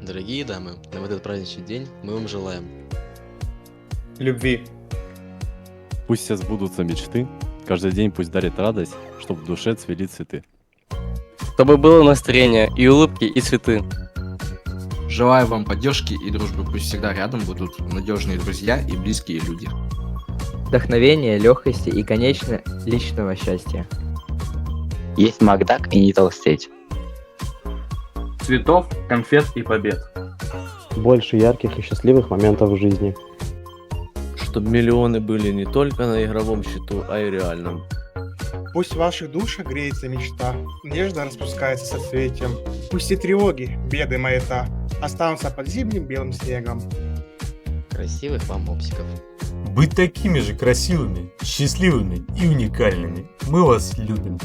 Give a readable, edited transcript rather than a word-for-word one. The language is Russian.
Дорогие дамы, в этот праздничный день мы вам желаем любви, Пусть все сбудутся мечты, каждый день пусть дарит радость, чтоб в душе цвели цветы. Чтобы было настроение и улыбки, и цветы. Желаю вам поддержки и дружбы, пусть всегда рядом будут надежные друзья и близкие люди. Вдохновения, легкости и, конечно, личного счастья. Есть Макдак и не толстеть. цветов, конфет и побед. Больше ярких и счастливых моментов в жизни. Чтобы миллионы были не только на игровом счету, а и реальном. Пусть в ваших душах греется мечта, надежда распускается соцветием. Пусть и тревоги, беды маята останутся под зимним белым снегом. красивых вам мопсиков. Быть такими же красивыми, счастливыми и уникальными. Мы вас любим.